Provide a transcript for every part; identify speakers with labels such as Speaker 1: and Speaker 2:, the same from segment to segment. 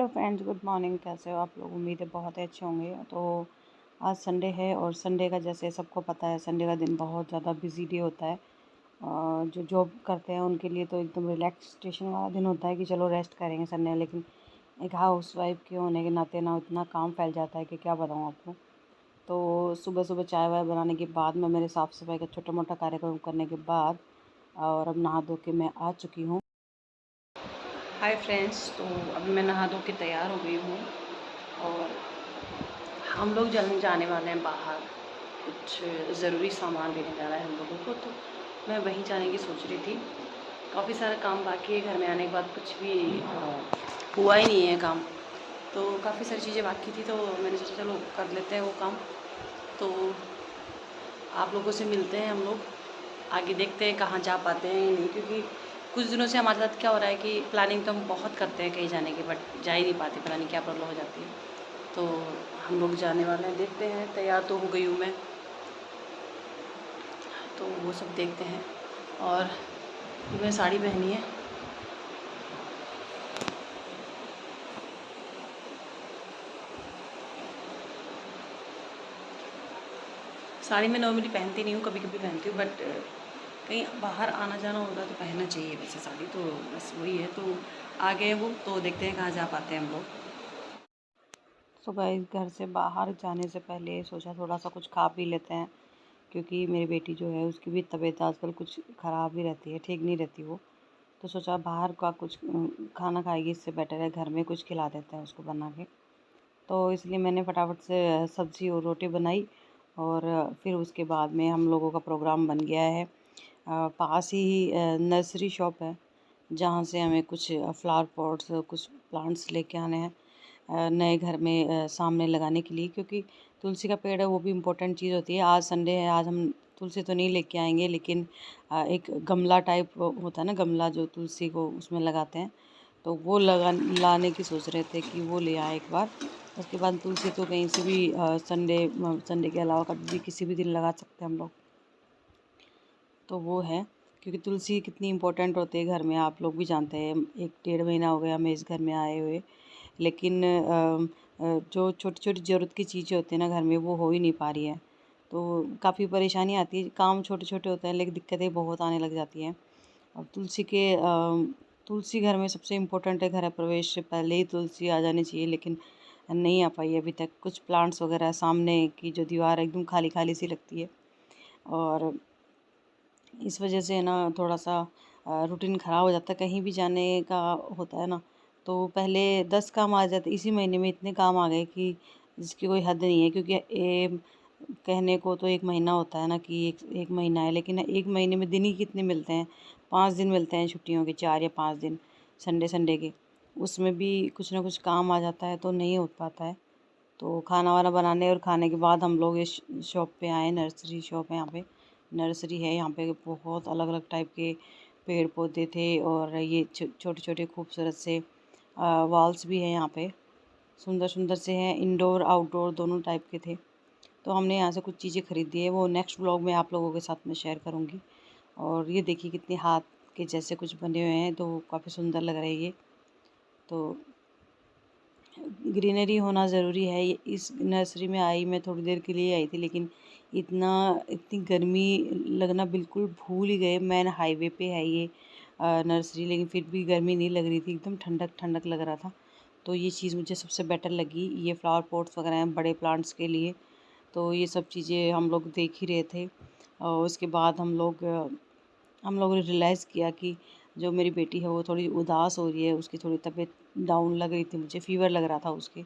Speaker 1: Hello friends, good morning. कैसे हो आप लोग? उम्मीद है बहुत ही अच्छे होंगे। तो आज संडे है और संडे का जैसे सबको पता है, संडे का दिन बहुत ज़्यादा बिजी डे होता है। जो जॉब करते हैं उनके लिए तो एकदम रिलैक्सेशन वाला दिन होता है कि चलो रेस्ट करेंगे संडे। लेकिन एक हाउस वाइफ के होने के नाते ना इतना काम फैल जाता है कि क्या बताऊँ आपको। तो सुबह सुबह चाय वाय बनाने के बाद में मेरे साफ़ सफाई का छोटा मोटा कार्यक्रम करने के बाद और अब नहा धो के मैं आ चुकी हूँ। हाय फ्रेंड्स, तो अभी मैं नहा धो के तैयार हो गई हूँ और हम लोग जाने वाले हैं बाहर। कुछ ज़रूरी सामान लेने जाना है हम लोगों को, तो मैं वहीं जाने की सोच रही थी। काफ़ी सारा काम बाकी है, घर में आने के बाद कुछ भी हुआ ही नहीं है काम। तो काफ़ी सारी चीज़ें बाकी थी, तो मैंने सोचा चलो कर लेते हैं वो काम। तो आप लोगों से मिलते हैं हम लोग, आगे देखते हैं कहाँ जा पाते हैं या नहीं, क्योंकि कुछ दिनों से हमारे साथ क्या हो रहा है कि प्लानिंग तो हम बहुत करते हैं कहीं जाने की, बट जा ही नहीं पाते, पता नहीं क्या प्रॉब्लम हो जाती है। तो हम लोग जाने वाले हैं, देखते हैं। तैयार तो हो गई हूँ मैं, तो वो सब देखते हैं। और मैं साड़ी पहनी है। साड़ी मैं नॉर्मली पहनती नहीं हूँ, कभी कभी पहनती हूँ, बट कहीं बाहर आना जाना होगा तो पहनना चाहिए वैसे साड़ी। तो बस वही है। तो आ गए वो, तो देखते हैं कहाँ जा पाते हैं हम लोग। सुबह इस घर से बाहर जाने से पहले सोचा थोड़ा सा कुछ खा पी लेते हैं, क्योंकि मेरी बेटी जो है उसकी भी तबीयत आजकल कुछ ख़राब ही रहती है, ठीक नहीं रहती वो। तो सोचा बाहर का कुछ खाना खाएगी, इससे बेटर है घर में कुछ खिला देते हैं उसको बना के। तो इसलिए मैंने फटाफट से सब्ज़ी और रोटी बनाई और फिर उसके बाद में हम लोगों का प्रोग्राम बन गया है। पास ही नर्सरी शॉप है, जहाँ से हमें कुछ फ्लावर पॉट्स, कुछ प्लांट्स लेके आने हैं नए घर में सामने लगाने के लिए, क्योंकि तुलसी का पेड़ है वो भी इम्पोर्टेंट चीज़ होती है। आज संडे है, आज हम तुलसी तो नहीं लेके आएंगे, लेकिन एक गमला टाइप होता है ना, गमला जो तुलसी को उसमें लगाते हैं, तो वो लाने की सोच रहे थे कि वो ले आए एक बार। उसके बाद तुलसी तो कहीं से भी संडे के अलावा कभी भी किसी भी दिन लगा सकते हैं हम लोग। तो वो है, क्योंकि तुलसी कितनी इम्पोर्टेंट होती है घर में, आप लोग भी जानते हैं। 1 डेढ़ महीना हो गया हमें इस घर में आए हुए, लेकिन जो छोटी छोटी ज़रूरत की चीज़ें होती हैं ना घर में, वो हो ही नहीं पा रही है। तो काफ़ी परेशानी आती है। काम छोटे छोटे होते हैं लेकिन दिक्कतें बहुत आने लग जाती हैं। और तुलसी घर में सबसे इम्पोर्टेंट है। घर प्रवेश से पहले ही तुलसी आ जानी चाहिए, लेकिन नहीं आ पाई अभी तक। कुछ प्लांट्स वगैरह, सामने की जो दीवार है एकदम खाली खाली सी लगती है, और इस वजह से ना थोड़ा सा रूटीन ख़राब हो जाता है। कहीं भी जाने का होता है ना, तो पहले 10 काम आ जाते, इसी महीने में इतने काम आ गए कि जिसकी कोई हद नहीं है। क्योंकि कहने को तो 1 महीना होता है ना कि एक महीना है, लेकिन 1 महीने में दिन ही कितने मिलते हैं? 5 दिन मिलते हैं छुट्टियों के, 4 या 5 दिन संडे संडे के। उसमें भी कुछ ना कुछ काम आ जाता है, तो नहीं हो पाता है। तो खाना वाना बनाने और खाने के बाद हम लोग इस शॉप पे आए। नर्सरी शॉप है यहाँ पे, नर्सरी है यहाँ पे। बहुत अलग अलग टाइप के पेड़ पौधे थे, और ये छोटे छोटे खूबसूरत से वॉल्स भी हैं यहाँ पे, सुंदर सुंदर से हैं, इंडोर आउटडोर दोनों टाइप के थे। तो हमने यहाँ से कुछ चीज़ें खरीदी है, वो नेक्स्ट ब्लॉग में आप लोगों के साथ में शेयर करूँगी। और ये देखिए कितने हाथ के जैसे कुछ बने हुए हैं, तो काफ़ी सुंदर लग रहा है ये। तो ग्रीनरी होना ज़रूरी है। ये इस नर्सरी में आई, मैं थोड़ी देर के लिए आई थी, लेकिन इतनी गर्मी लगना बिल्कुल भूल ही गए। मैन हाईवे पे है ये नर्सरी, लेकिन फिर भी गर्मी नहीं लग रही थी, एकदम ठंडक ठंडक लग रहा था। तो ये चीज़ मुझे सबसे बेटर लगी। ये फ्लावर पॉट्स वगैरह हैं बड़े प्लांट्स के लिए, तो ये सब चीज़ें हम लोग देख ही रहे थे। और उसके बाद हम लोगों ने रियलाइज़ किया कि जो मेरी बेटी है वो थोड़ी उदास हो रही है, उसकी थोड़ी तबीयत डाउन लग रही थी, मुझे फ़ीवर लग रहा था उसके।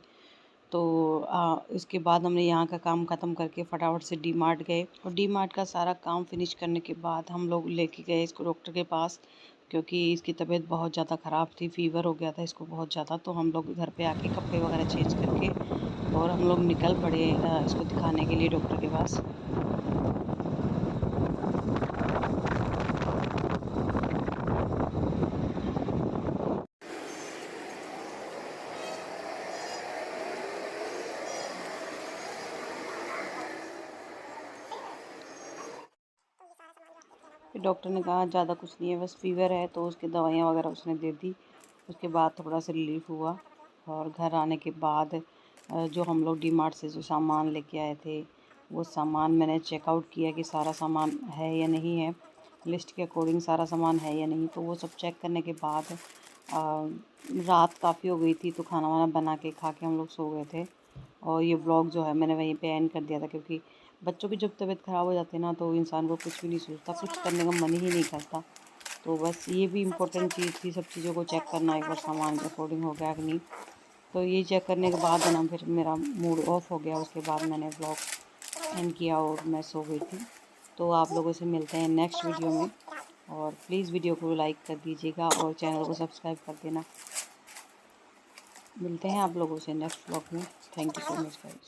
Speaker 1: तो इसके बाद हमने यहाँ का काम ख़त्म करके फटाफट से डी मार्ट गए, और डी मार्ट का सारा काम फिनिश करने के बाद हम लोग लेके गए इसको डॉक्टर के पास, क्योंकि इसकी तबीयत बहुत ज़्यादा ख़राब थी, फ़ीवर हो गया था इसको बहुत ज़्यादा। तो हम लोग घर पे आके कपड़े वगैरह चेंज करके और हम लोग निकल पड़े इसको दिखाने के लिए डॉक्टर के पास। फिर डॉक्टर ने कहा ज़्यादा कुछ नहीं है, बस फ़ीवर है, तो उसकी दवाइयाँ वगैरह उसने दे दी। उसके बाद थोड़ा सा रिलीफ़ हुआ, और घर आने के बाद जो हम लोग डीमार्ट से जो सामान लेके आए थे वो सामान मैंने चेकआउट किया कि सारा सामान है या नहीं है, लिस्ट के अकॉर्डिंग सारा सामान है या नहीं। तो वो सब चेक करने के बाद रात काफ़ी हो गई थी, तो खाना वाना बना के खा के हम लोग सो गए थे। और ये ब्लॉग जो है मैंने वहीं पे एंड कर दिया था, क्योंकि बच्चों की जब तबीयत ख़राब हो जाती है ना तो इंसान को कुछ भी नहीं सोचता, कुछ करने का मन ही नहीं करता। तो बस ये भी इम्पोर्टेंट चीज़ थी, सब चीज़ों को चेक करना एक बार सामान के अकॉर्डिंग हो गया कि नहीं। तो ये चेक करने के बाद है ना फिर मेरा मूड ऑफ हो गया, उसके बाद मैंने ब्लॉग एंड किया और मैं सो गई थी। तो आप लोगों से मिलते हैं नेक्स्ट वीडियो में, और प्लीज़ वीडियो को लाइक कर दीजिएगा और चैनल को सब्सक्राइब कर देना। मिलते हैं आप लोगों से नेक्स्ट ब्लॉग में। Thank you so much guys.